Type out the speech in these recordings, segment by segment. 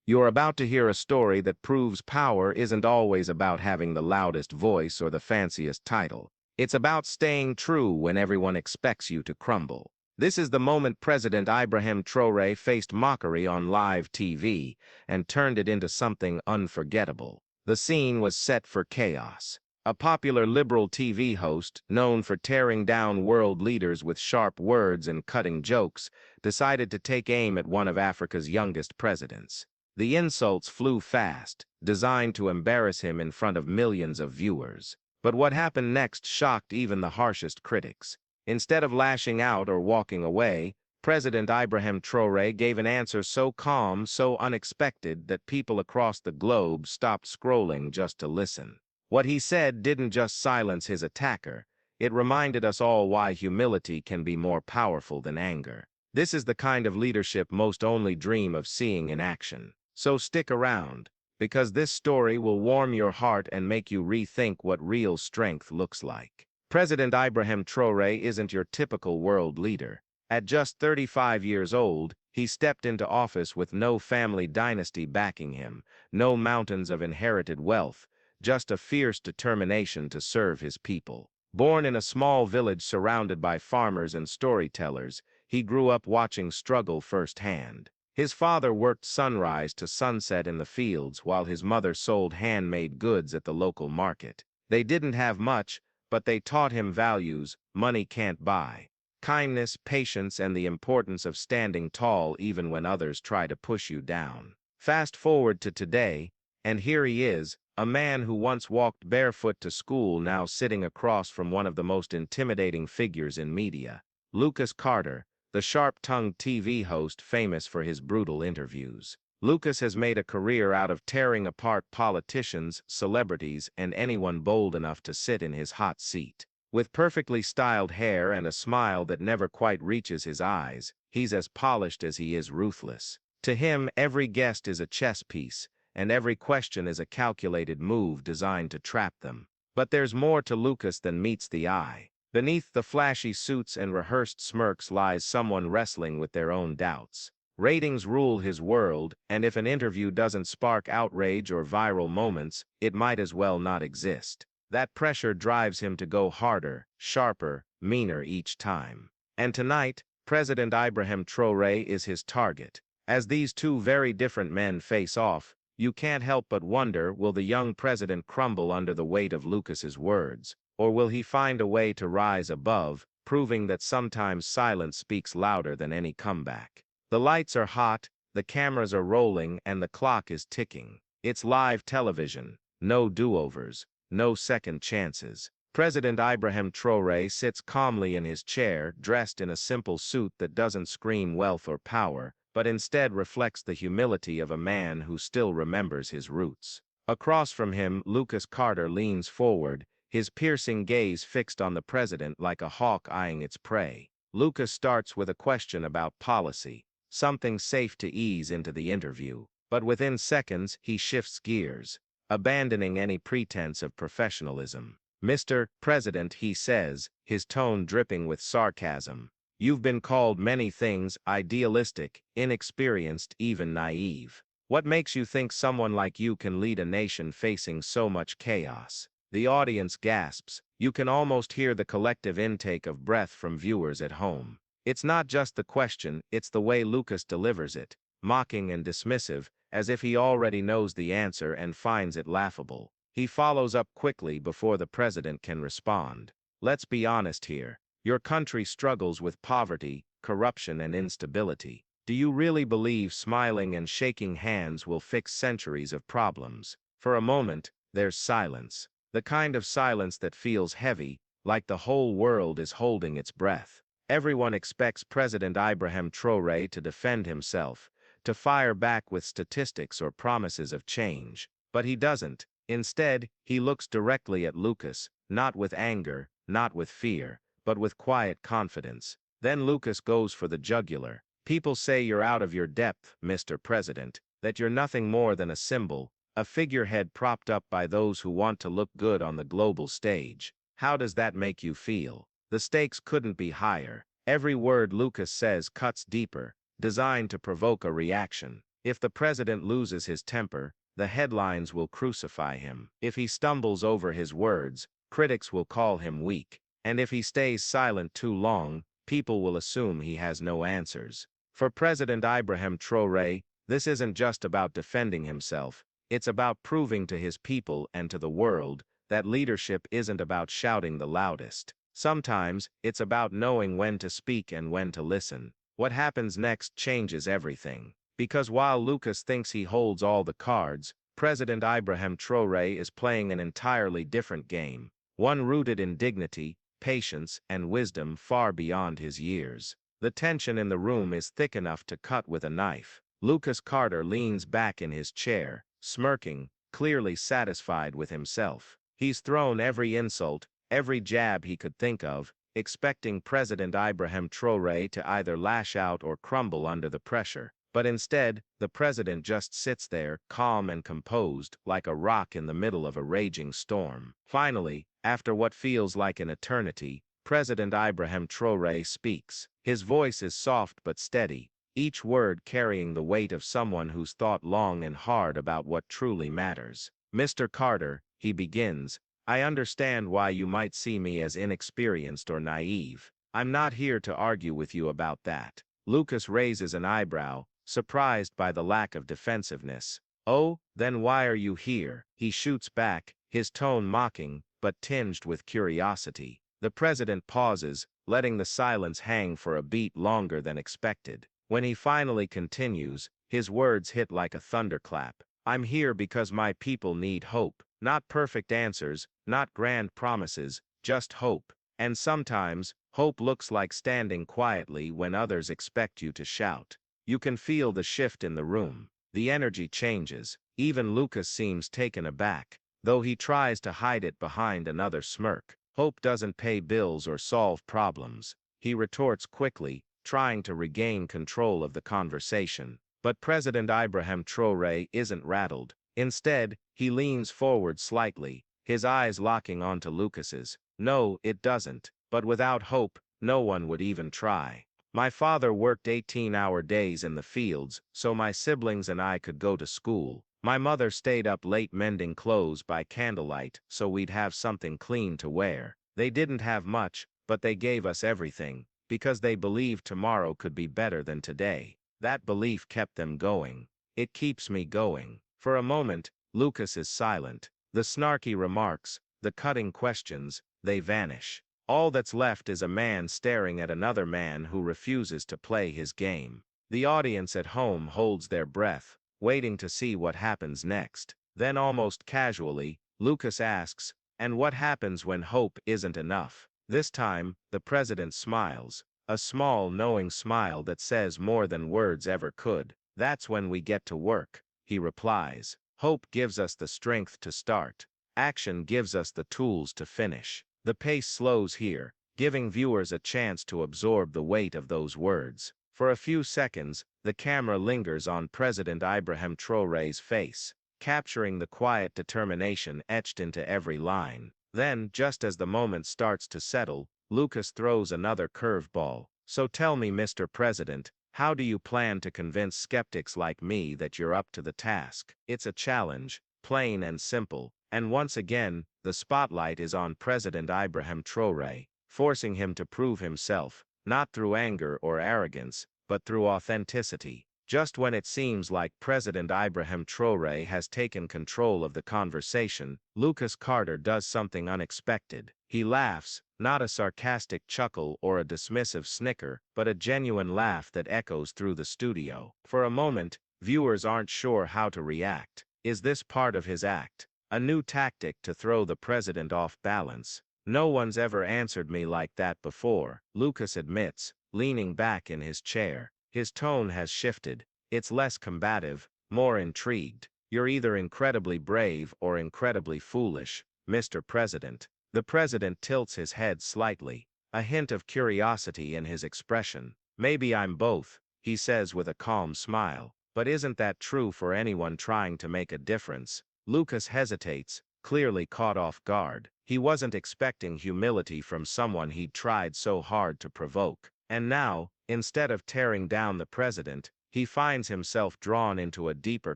You're about to hear a story that proves power isn't always about having the loudest voice or the fanciest title. It's about staying true when everyone expects you to crumble. This is the moment President Ibrahim Traoré faced mockery on live TV and turned it into something unforgettable. The scene was set for chaos. A popular liberal TV host, known for tearing down world leaders with sharp words and cutting jokes, decided to take aim at one of Africa's youngest presidents. The insults flew fast, designed to embarrass him in front of millions of viewers. But what happened next shocked even the harshest critics. Instead of lashing out or walking away, President Ibrahim Traoré gave an answer so calm, so unexpected that people across the globe stopped scrolling just to listen. What he said didn't just silence his attacker, it reminded us all why humility can be more powerful than anger. This is the kind of leadership most only dream of seeing in action. So stick around, because this story will warm your heart and make you rethink what real strength looks like. President Ibrahim Traoré isn't your typical world leader. At just 35 years old, he stepped into office with no family dynasty backing him, no mountains of inherited wealth, just a fierce determination to serve his people. Born in a small village surrounded by farmers and storytellers, he grew up watching struggle firsthand. His father worked sunrise to sunset in the fields while his mother sold handmade goods at the local market. They didn't have much, but they taught him values money can't buy: kindness, patience, and the importance of standing tall even when others try to push you down. Fast forward to today, and here he is, a man who once walked barefoot to school now sitting across from one of the most intimidating figures in media. Lucas Carter, the sharp-tongued TV host famous for his brutal interviews. Lucas has made a career out of tearing apart politicians, celebrities, and anyone bold enough to sit in his hot seat. With perfectly styled hair and a smile that never quite reaches his eyes, he's as polished as he is ruthless. To him, every guest is a chess piece, and every question is a calculated move designed to trap them. But there's more to Lucas than meets the eye. Beneath the flashy suits and rehearsed smirks lies someone wrestling with their own doubts. Ratings rule his world, and if an interview doesn't spark outrage or viral moments, it might as well not exist. That pressure drives him to go harder, sharper, meaner each time. And tonight, President Ibrahim Traoré is his target. As these two very different men face off, you can't help but wonder, will the young president crumble under the weight of Lucas's words? Or will he find a way to rise above, proving that sometimes silence speaks louder than any comeback? The lights are hot, the cameras are rolling, and the clock is ticking. It's live television, no do-overs, no second chances. President Ibrahim Traoré sits calmly in his chair, dressed in a simple suit that doesn't scream wealth or power, but instead reflects the humility of a man who still remembers his roots. Across from him, Lucas Carter leans forward, his piercing gaze fixed on the president like a hawk eyeing its prey. Lucas starts with a question about policy, something safe to ease into the interview, but within seconds he shifts gears, abandoning any pretense of professionalism. "Mr. President," he says, his tone dripping with sarcasm, "you've been called many things: idealistic, inexperienced, even naive. What makes you think someone like you can lead a nation facing so much chaos?" The audience gasps. You can almost hear the collective intake of breath from viewers at home. It's not just the question, it's the way Lucas delivers it, mocking and dismissive, as if he already knows the answer and finds it laughable. He follows up quickly before the president can respond. "Let's be honest here. Your country struggles with poverty, corruption, and instability. Do you really believe smiling and shaking hands will fix centuries of problems?" For a moment, there's silence. The kind of silence that feels heavy, like the whole world is holding its breath. Everyone expects President Ibrahim Traoré to defend himself, to fire back with statistics or promises of change. But he doesn't. Instead, he looks directly at Lucas, not with anger, not with fear, but with quiet confidence. Then Lucas goes for the jugular. "People say you're out of your depth, Mr. President, that you're nothing more than a symbol, a figurehead propped up by those who want to look good on the global stage. How does that make you feel?" The stakes couldn't be higher. Every word Lucas says cuts deeper, designed to provoke a reaction. If the president loses his temper, the headlines will crucify him. If he stumbles over his words, critics will call him weak. And if he stays silent too long, people will assume he has no answers. For President Ibrahim Traoré, this isn't just about defending himself, it's about proving to his people and to the world that leadership isn't about shouting the loudest. Sometimes, it's about knowing when to speak and when to listen. What happens next changes everything. Because while Lucas thinks he holds all the cards, President Ibrahim Traoré is playing an entirely different game, one rooted in dignity, patience, and wisdom far beyond his years. The tension in the room is thick enough to cut with a knife. Lucas Carter leans back in his chair, smirking, clearly satisfied with himself. He's thrown every insult, every jab he could think of, expecting President Ibrahim Traoré to either lash out or crumble under the pressure. But instead, the president just sits there, calm and composed, like a rock in the middle of a raging storm. Finally, after what feels like an eternity, President Ibrahim Traoré speaks. His voice is soft but steady, each word carrying the weight of someone who's thought long and hard about what truly matters. Mr. Carter, he begins, I understand why you might see me as inexperienced or naive. I'm not here to argue with you about that. Lucas raises an eyebrow, surprised by the lack of defensiveness. Oh, then why are you here? He shoots back, his tone mocking, but tinged with curiosity. The president pauses, letting the silence hang for a beat longer than expected. When he finally continues, his words hit like a thunderclap. I'm here because my people need hope. Not perfect answers, not grand promises, just hope. And sometimes, hope looks like standing quietly when others expect you to shout. You can feel the shift in the room. The energy changes. Even Lucas seems taken aback, though he tries to hide it behind another smirk. Hope doesn't pay bills or solve problems, he retorts quickly, trying to regain control of the conversation. But President Ibrahim Traoré isn't rattled. Instead, he leans forward slightly, his eyes locking onto Lucas's. No, it doesn't. But without hope, no one would even try. My father worked 18-hour days in the fields, so my siblings and I could go to school. My mother stayed up late mending clothes by candlelight, so we'd have something clean to wear. They didn't have much, but they gave us everything, because they believed tomorrow could be better than today. That belief kept them going. It keeps me going. For a moment, Lucas is silent. The snarky remarks, the cutting questions, they vanish. All that's left is a man staring at another man who refuses to play his game. The audience at home holds their breath, waiting to see what happens next. Then almost casually, Lucas asks, and what happens when hope isn't enough? This time, the president smiles, a small knowing smile that says more than words ever could. That's when we get to work, he replies. Hope gives us the strength to start. Action gives us the tools to finish. The pace slows here, giving viewers a chance to absorb the weight of those words. For a few seconds, the camera lingers on President Ibrahim Traoré's face, capturing the quiet determination etched into every line. Then, just as the moment starts to settle, Lucas throws another curveball. So tell me, Mr. President, how do you plan to convince skeptics like me that you're up to the task? It's a challenge, plain and simple. And once again, the spotlight is on President Ibrahim Traoré, forcing him to prove himself, not through anger or arrogance, but through authenticity. Just when it seems like President Ibrahim Traoré has taken control of the conversation, Lucas Carter does something unexpected. He laughs, not a sarcastic chuckle or a dismissive snicker, but a genuine laugh that echoes through the studio. For a moment, viewers aren't sure how to react. Is this part of his act? A new tactic to throw the president off balance? No one's ever answered me like that before, Lucas admits, leaning back in his chair. His tone has shifted. It's less combative, more intrigued. You're either incredibly brave or incredibly foolish, Mr. President. The president tilts his head slightly, a hint of curiosity in his expression. Maybe I'm both, he says with a calm smile. But isn't that true for anyone trying to make a difference? Lucas hesitates, clearly caught off guard. He wasn't expecting humility from someone he'd tried so hard to provoke. And now, instead of tearing down the president, he finds himself drawn into a deeper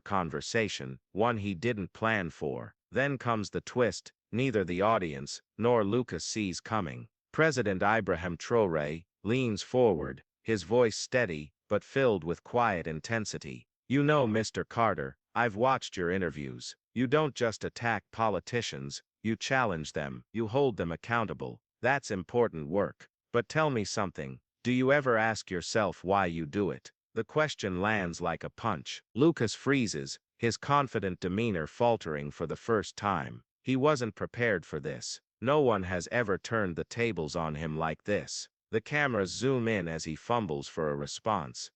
conversation, one he didn't plan for. Then comes the twist, neither the audience nor Lucas sees coming. President Ibrahim Traoré leans forward, his voice steady but filled with quiet intensity. "You know, Mr. Carter, I've watched your interviews. You don't just attack politicians, you challenge them, you hold them accountable. That's important work. But tell me something, do you ever ask yourself why you do it?" The question lands like a punch. Lucas freezes, his confident demeanor faltering for the first time. He wasn't prepared for this. No one has ever turned the tables on him like this. The cameras zoom in as he fumbles for a response.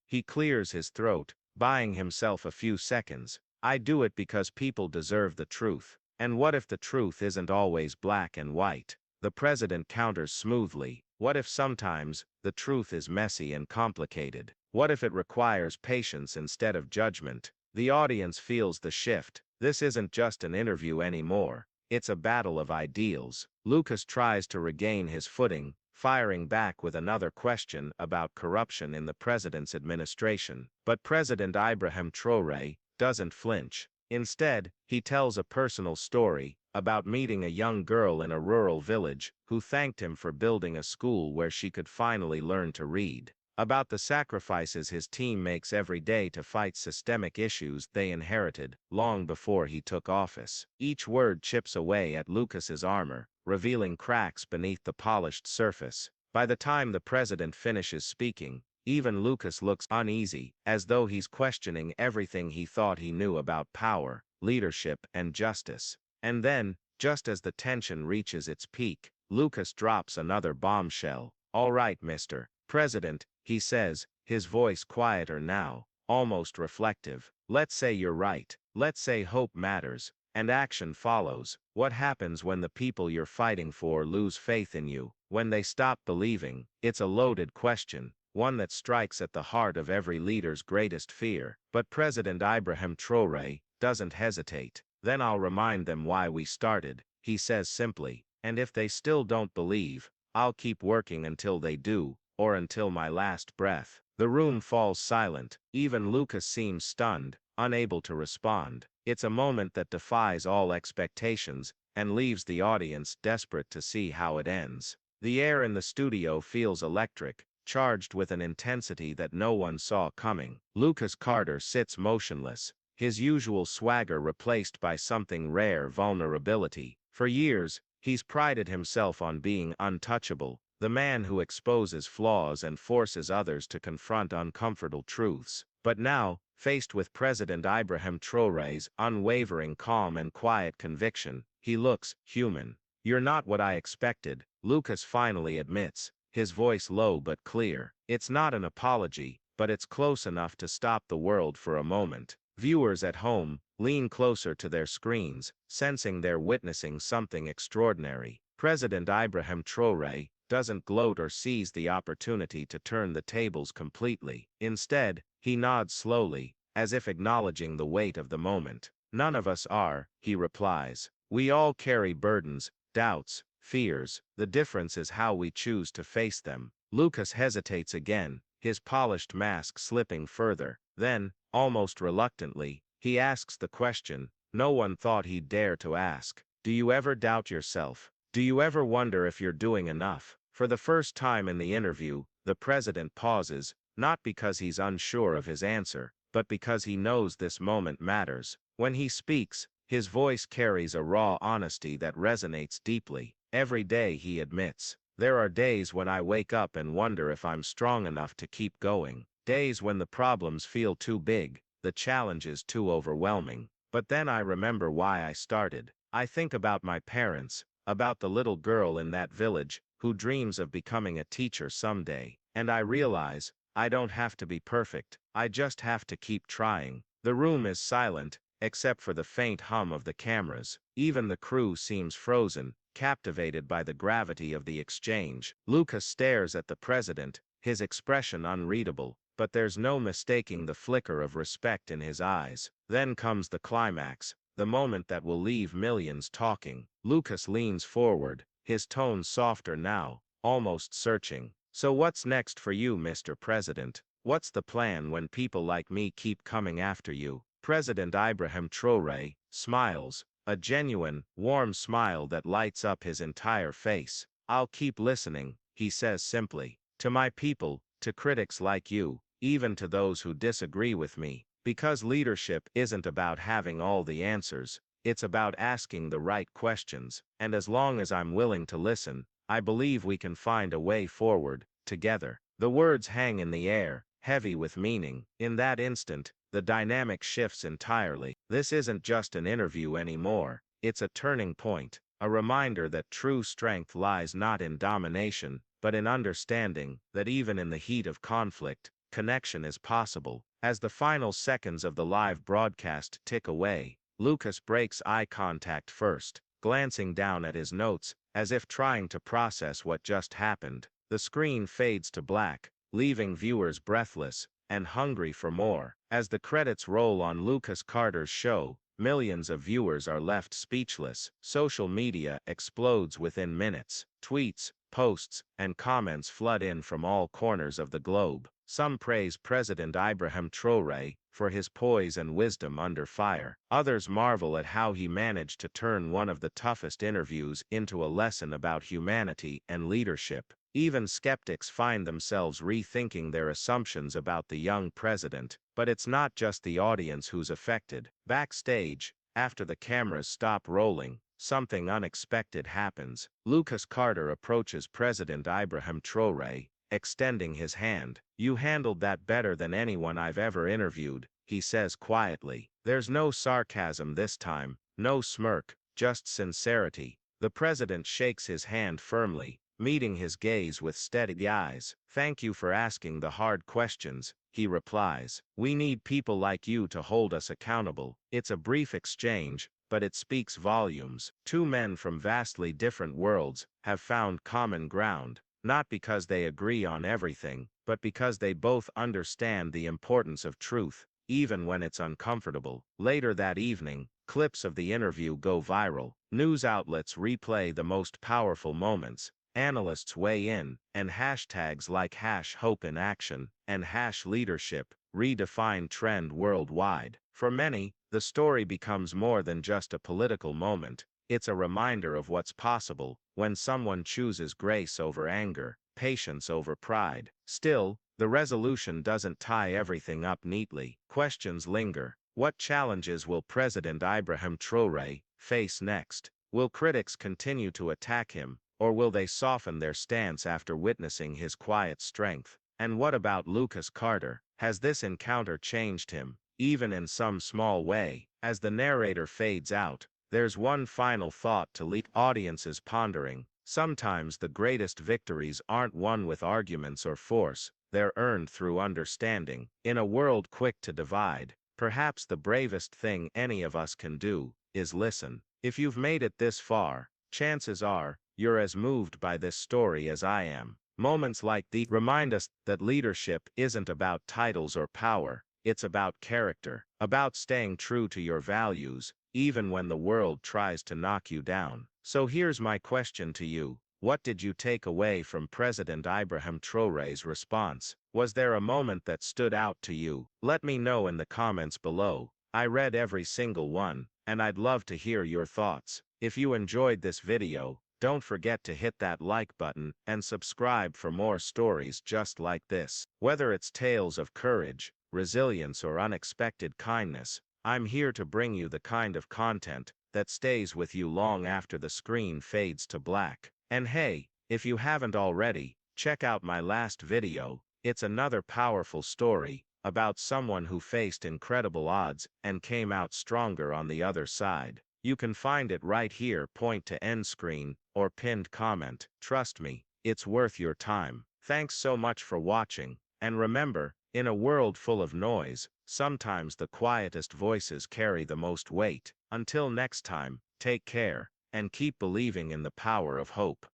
He clears his throat, buying himself a few seconds. "I do it because people deserve the truth. And what if the truth isn't always black and white?" The president counters smoothly. "What if sometimes the truth is messy and complicated? What if it requires patience instead of judgment?" The audience feels the shift. This isn't just an interview anymore. It's a battle of ideals. Lucas tries to regain his footing, firing back with another question about corruption in the president's administration. But President Ibrahim Traoré doesn't flinch. Instead, he tells a personal story about meeting a young girl in a rural village who thanked him for building a school where she could finally learn to read. About the sacrifices his team makes every day to fight systemic issues they inherited long before he took office. Each word chips away at Lucas's armor, revealing cracks beneath the polished surface. By the time the president finishes speaking, even Lucas looks uneasy, as though he's questioning everything he thought he knew about power, leadership, and justice. And then, just as the tension reaches its peak, Lucas drops another bombshell. "All right, Mr. President," he says, his voice quieter now, almost reflective. "Let's say you're right. Let's say hope matters, and action follows. What happens when the people you're fighting for lose faith in you, when they stop believing?" It's a loaded question, one that strikes at the heart of every leader's greatest fear. But President Ibrahim Traoré doesn't hesitate. "Then I'll remind them why we started," he says simply. "And if they still don't believe, I'll keep working until they do, or until my last breath." The room falls silent. Even Lucas seems stunned, unable to respond. It's a moment that defies all expectations and leaves the audience desperate to see how it ends. The air in the studio feels electric, charged with an intensity that no one saw coming. Lucas Carter sits motionless, his usual swagger replaced by something rare: vulnerability. For years, he's prided himself on being untouchable, the man who exposes flaws and forces others to confront uncomfortable truths. But now, faced with President Ibrahim Traoré's unwavering calm and quiet conviction, he looks human. "You're not what I expected," Lucas finally admits, his voice low but clear. It's not an apology, but it's close enough to stop the world for a moment. Viewers at home lean closer to their screens, sensing they're witnessing something extraordinary. President Ibrahim Traoré doesn't gloat or seize the opportunity to turn the tables completely. Instead, he nods slowly, as if acknowledging the weight of the moment. "None of us are," he replies. "We all carry burdens, doubts, fears. The difference is how we choose to face them." Lucas hesitates again, his polished mask slipping further. Then, almost reluctantly, he asks the question no one thought he'd dare to ask. "Do you ever doubt yourself? Do you ever wonder if you're doing enough?" For the first time in the interview, the president pauses, not because he's unsure of his answer, but because he knows this moment matters. When he speaks, his voice carries a raw honesty that resonates deeply. "Every day," he admits, "there are days when I wake up and wonder if I'm strong enough to keep going. Days when the problems feel too big, the challenges too overwhelming. But then I remember why I started. I think about my parents, about the little girl in that village who dreams of becoming a teacher someday, and I realize I don't have to be perfect, I just have to keep trying." The room is silent, except for the faint hum of the cameras. Even the crew seems frozen, captivated by the gravity of the exchange. Lucas stares at the president, his expression unreadable, but there's no mistaking the flicker of respect in his eyes. Then comes the climax, the moment that will leave millions talking. Lucas leans forward, his tone softer now, almost searching. "So what's next for you, Mr. President? What's the plan when people like me keep coming after you? President Ibrahim Traoré smiles, a genuine, warm smile that lights up his entire face. I'll keep listening, he says simply. To my people, to critics like you, even to those who disagree with me. Because leadership isn't about having all the answers, it's about asking the right questions, and as long as I'm willing to listen, I believe we can find a way forward, together. The words hang in the air, heavy with meaning. In that instant, the dynamic shifts entirely. This isn't just an interview anymore, it's a turning point, a reminder that true strength lies not in domination, but in understanding that even in the heat of conflict, connection is possible. As the final seconds of the live broadcast tick away, Lucas breaks eye contact first, glancing down at his notes, as if trying to process what just happened. The screen fades to black, leaving viewers breathless and hungry for more. As the credits roll on Lucas Carter's show, millions of viewers are left speechless. Social media explodes within minutes. Tweets, posts, and comments flood in from all corners of the globe. Some praise President Ibrahim Traoré for his poise and wisdom under fire. Others marvel at how he managed to turn one of the toughest interviews into a lesson about humanity and leadership. Even skeptics find themselves rethinking their assumptions about the young president. But it's not just the audience who's affected. Backstage, after the cameras stop rolling, something unexpected happens. Lucas Carter approaches President Ibrahim Traoré, extending his hand. "You handled that better than anyone I've ever interviewed," he says quietly. There's no sarcasm this time, no smirk, just sincerity. The president shakes his hand firmly, meeting his gaze with steady eyes. "Thank you for asking the hard questions," he replies. "We need people like you to hold us accountable." It's a brief exchange, but it speaks volumes. Two men from vastly different worlds have found common ground, not because they agree on everything, but because they both understand the importance of truth, even when it's uncomfortable. Later that evening, clips of the interview go viral. News outlets replay the most powerful moments. Analysts weigh in, and hashtags like #HopeInAction and #leadership redefine trend worldwide. For many, the story becomes more than just a political moment. It's a reminder of what's possible when someone chooses grace over anger, patience over pride. Still, the resolution doesn't tie everything up neatly. Questions linger. What challenges will President Ibrahim Traoré face next? Will critics continue to attack him, or will they soften their stance after witnessing his quiet strength? And what about Lucas Carter? Has this encounter changed him, even in some small way? As the narrator fades out, there's one final thought to leave audiences pondering. Sometimes the greatest victories aren't won with arguments or force, they're earned through understanding. In a world quick to divide, perhaps the bravest thing any of us can do is listen. If you've made it this far, chances are, you're as moved by this story as I am. Moments like these remind us that leadership isn't about titles or power, it's about character, about staying true to your values, even when the world tries to knock you down. So here's my question to you. What did you take away from President Ibrahim Traoré's response? Was there a moment that stood out to you? Let me know in the comments below. I read every single one, and I'd love to hear your thoughts. If you enjoyed this video, don't forget to hit that like button and subscribe for more stories just like this. Whether it's tales of courage, resilience, or unexpected kindness, I'm here to bring you the kind of content that stays with you long after the screen fades to black. And hey, if you haven't already, check out my last video. It's another powerful story about someone who faced incredible odds and came out stronger on the other side. You can find it right here, point to end screen or pinned comment. Trust me, it's worth your time. Thanks so much for watching, and remember, in a world full of noise, sometimes the quietest voices carry the most weight. Until next time, take care, and keep believing in the power of hope.